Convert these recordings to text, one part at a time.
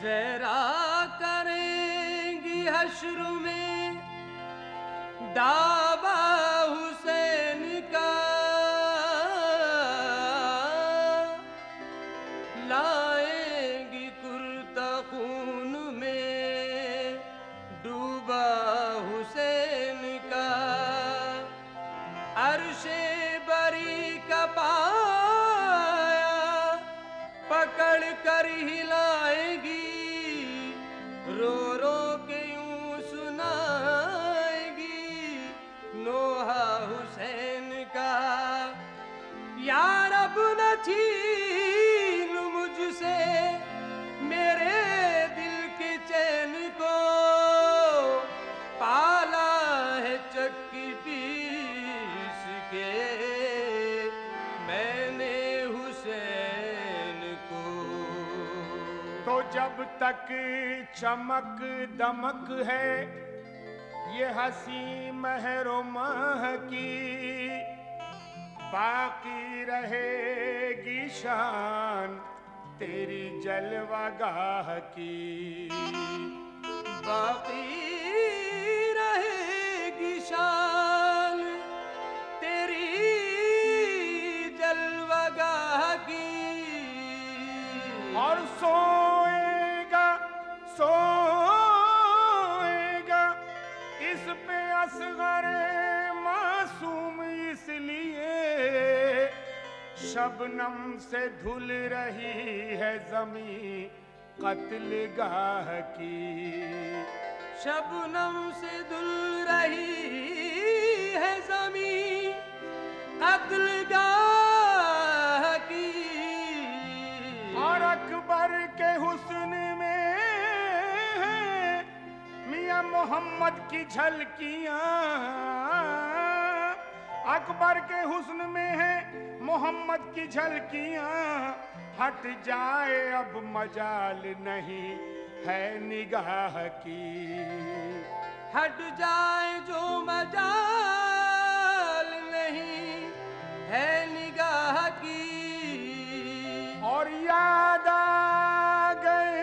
जरा करेंगी हश्र में दावा हुसैन का, लाएंगी कुर्ता खून में डूबा हुसैन का। अर्शे बरी का पाया पकड़ कर हिलाएगी, रो रो के यूं सुनाएगी नोहा हुसैन का। या रब न छीन मुझसे मेरे दिल के चैन को, पाला है चक्की पीस के मैंने हुसैन को। तो जब तक चमक दमक है ये हंसी महरो माह की, बाकी रहेगी शान तेरी जलवागाह की। बाकी रहेगी शान तेरी जलवागाह की। और सोएगा सोएगा इस पे असगरे मासूम इसलिए, शबनम से धुल रही है ज़मीं कत्लगाह की। शबनम से धुल रही है ज़मीं कत्लगाह की। और अकबर के हुस्न में है मियां मोहम्मद की झलकियां, अकबर के हुस्न में है मोहम्मद की झलकियां। हट जाए अब मजाल नहीं है निगाह की। हट जाए जो मजाल नहीं है निगाह की। और याद आ गए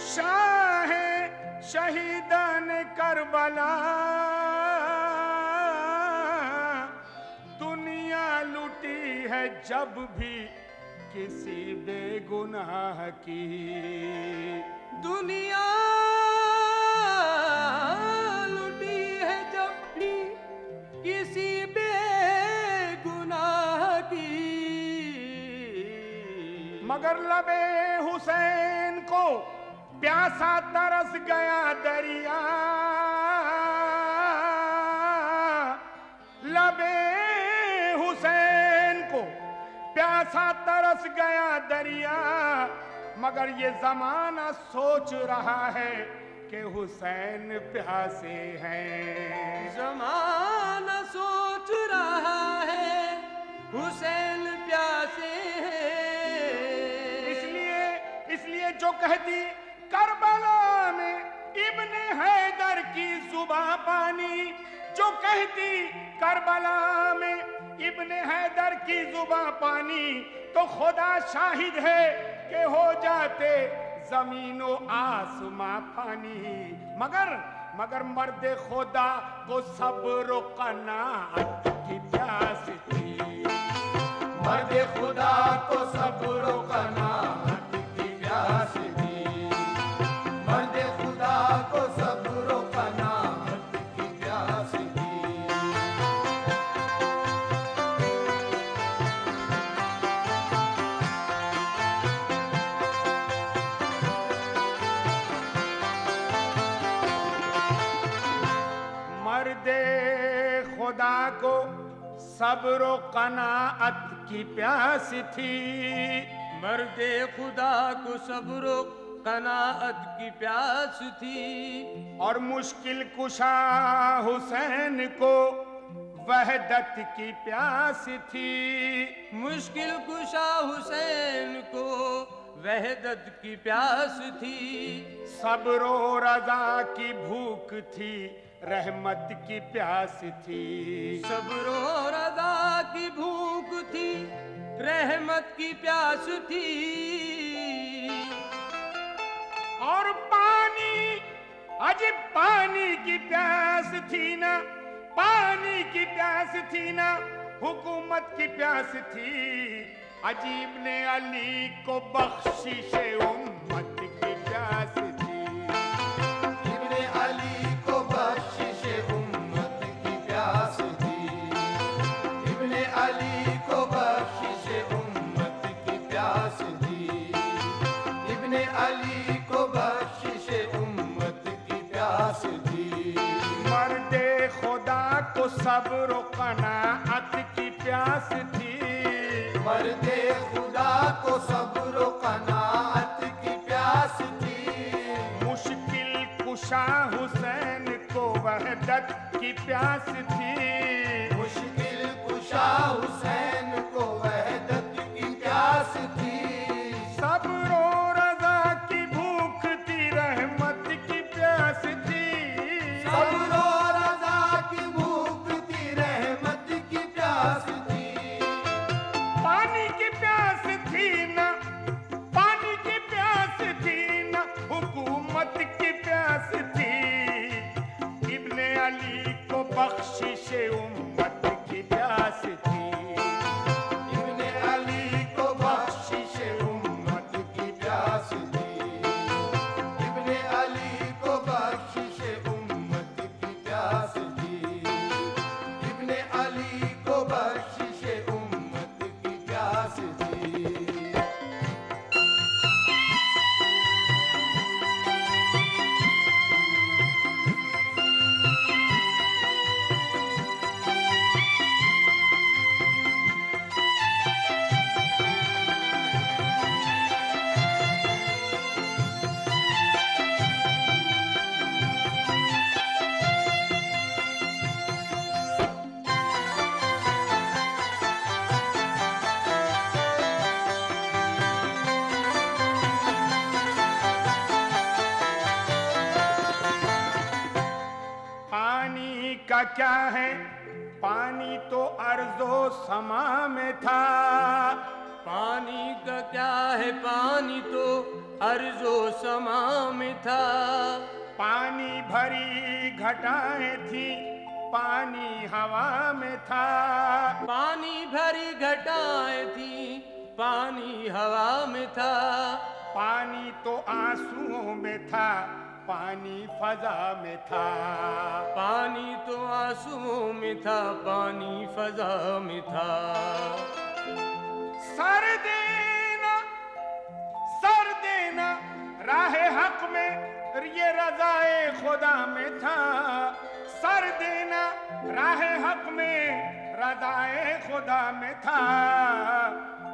शाह शहीदान करबला, दुनिया लुटी है जब भी किसी बेगुनाह की। दुनिया लुटी है जब भी किसी बेगुनाह की। मगर लबे हुसैन को प्यासा तरस गया दरिया, लबे हुसैन को प्यासा तरस गया दरिया। मगर ये जमाना सोच रहा है कि हुसैन प्यासे हैं। जमाना सोच रहा है हुसैन प्यासे हैं। इसलिए जो कहती करबला में इब्ने हैदर की जुबां पानी, जो कहती करबला में इब्ने हैदर की जुबां पानी, तो खुदा शाहिद है कि हो जाते जमीनो आसमां फानी। मगर मर्द खुदा को सब्र क़नाअत की प्यास थी। मर्द खुदा को सब्र क़नाअत की प्यास थी। मर्द खुदा को सब्र क़नाअत की प्यास थी। मर्द खुदा को सब्र क़नाअत की प्यास थी। मर्द खुदा को सब्र क़नाअत की प्यास थी। और मुश्किल कुशा हुसैन को वहदत की प्यास थी। मुश्किल कुशा हुसैन को वहदत की प्यास थी। सब्र और रज़ा की भूख थी, रहमत की प्यास थी। सब्र और रज़ा की भूख थी, रहमत की प्यास थी। और पानी, अजब पानी की प्यास थी ना, पानी की प्यास थी ना, हुकूमत की प्यास थी। अजीब ने अली को बख्शिशे उम्मत की प्यास थी। इब्ने अली को बख्शिशे उम्मत की प्यास थी। इब्ने अली को बख्शिशे उम्मत की प्यास थी। इब्ने अली को बख्शिशे उम्मत की प्यास थी। मर्दे खुदा को सब्र कनाअत की प्यास थी। मर्दे खुदा को सब्र कनाअत की प्यास थी। मुश्किल कुशा हुसैन को वहदत की प्यास थी। मुश्किल कुशा हुसैन को वहदत की प्यास थी। सब्र और रज़ा की भूख थी, रहमत की प्यास थी। सब्र और रज़ा की भूख थी, रहमत की प्यास थी। पानी की प्यास थी ना, पानी की प्यास थी ना, हुकूमत की प्यास थी। इब्ने अली को बख्शिशे उम्मत की प्यास थी। इब्ने अली को बख्शिशे उम्मत की प्यास थी। इब्ने अली को बख्शिशे उम्मत की प्यास थी। इब्ने अली को बख्शिशे उम्मत की प्यास थी। पानी का क्या है, पानी तो अर्जो समा में था। पानी का क्या है, पानी तो अर्जो समा में था। पानी भरी घटाएं थी, पानी हवा में था। पानी भरी घटाएं थी, पानी हवा में था। पानी तो आंसुओं में था, पानी फजा में था। पानी तो आंसुओं में था, पानी फजा में था। सर देना राहे हक में, ये रज़ाए खुदा में था। सर देना राहे हक में, रज़ाए खुदा में था।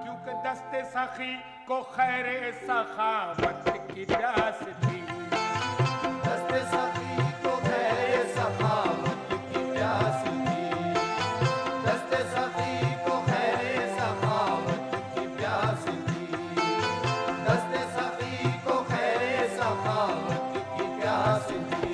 क्योंकि दस्ते सखी को खैरे सखावत की प्यास थी। दस्ते सखी को खैरे सखावत की प्यास थी। दस्ते सखी को खैरे सखावत की प्यास थी। दस्ते सखी को खैरे सखावत की प्यास थी।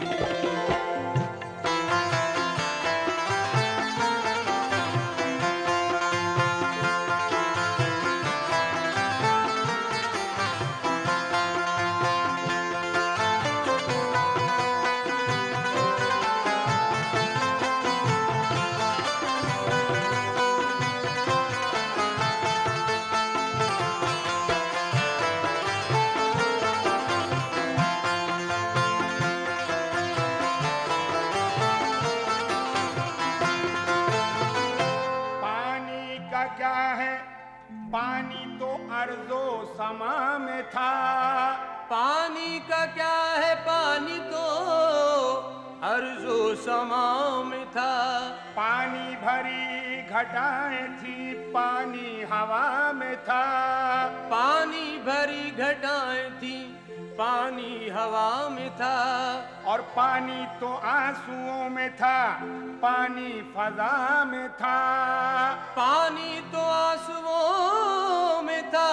पानी का क्या है, पानी तो अर्जो समा में था। पानी का क्या है, पानी तो अर्जो समा में था। पानी भरी घटाएं थी, पानी हवा में था। पानी भरी घटाएं थी, पानी हवा में था। और पानी तो आंसुओं में था, पानी फजा में था। पानी तो आंसुओं में था,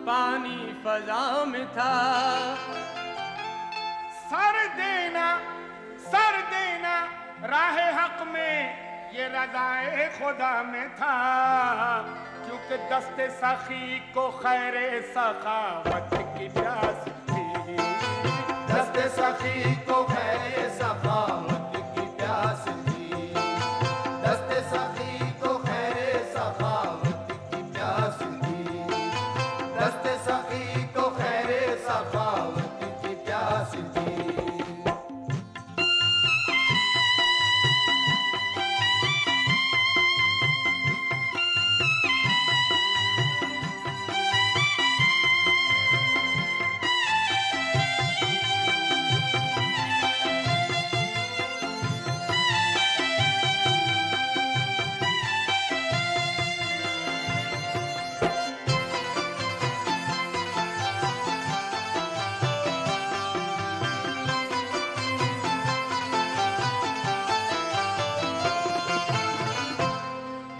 पानी फजा में था। सर देना राह हक में, ये रज़ाए खुदा में था। क्योंकि दस्ते सखी को खैरे सखावत की प्यास थी। दस्ते सखी को खैरे सखावत की प्यास थी। दस्ते सखी को खैरे सखावत की प्यास थी। दस्ते सखी को खैरे सखावत की प्यास थी।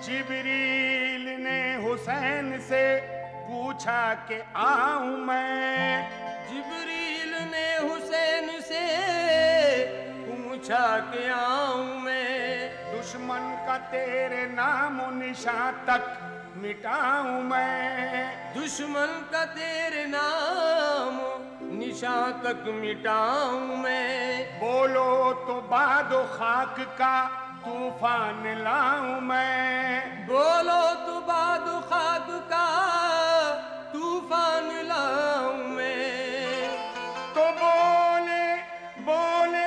जिब्रील ने हुसैन से पूछा कि आऊं मैं। जिब्रील ने हुसैन से पूछा कि आऊं मैं। दुश्मन का तेरे नामो निशान तक मिटाऊं मैं। दुश्मन का तेरे नाम निशान तक मिटाऊं मैं। बोलो तो बादो खाक का तूफान लाऊं मैं। बोलो तो बाद खाक का तूफान लाऊं मैं। तो बोले बोले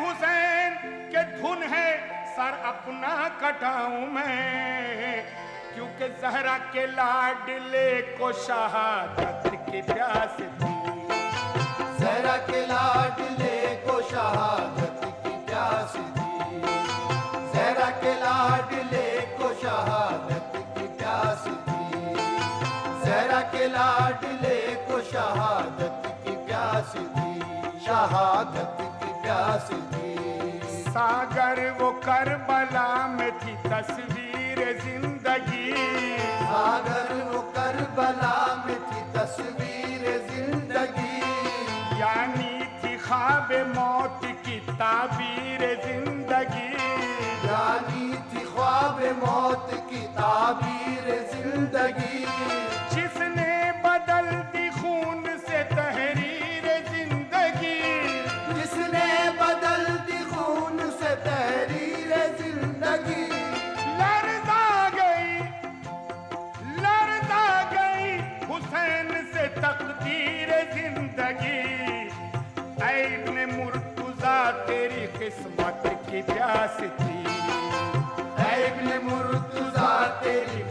हुसैन के धुन है सर अपना कटाऊं मैं। क्योंकि जहरा के लाडले को शहादत की प्यास थी। जहरा के लाडले को शहादत की प्यास थी। जहरा के लाडले को शहादत की प्यास थी। जहरा के लाडले को शहादत की प्यास थी। शहादत की प्यास थी। सागर वो करबला में थी तस्वीर जिंदगी। सागर वो करबला में थी तस्वीर जिंदगी। यानी थी ख्वाब मौत की ताबीर जिंदगी। यानी थी ख्वाब मौत की ताबीर जिंदगी। जिसने बदल दी खून से तहरीर जिंदगी। जिसने बदल दी खून से तहरीर जिंदगी। लरजा गई हुसैन से तकदीर जिंदगी। ऐ इब्ने मुर्तजा तेरी किस्मत की प्यास थी। ऐ इब्ने मुर्तजा तेरी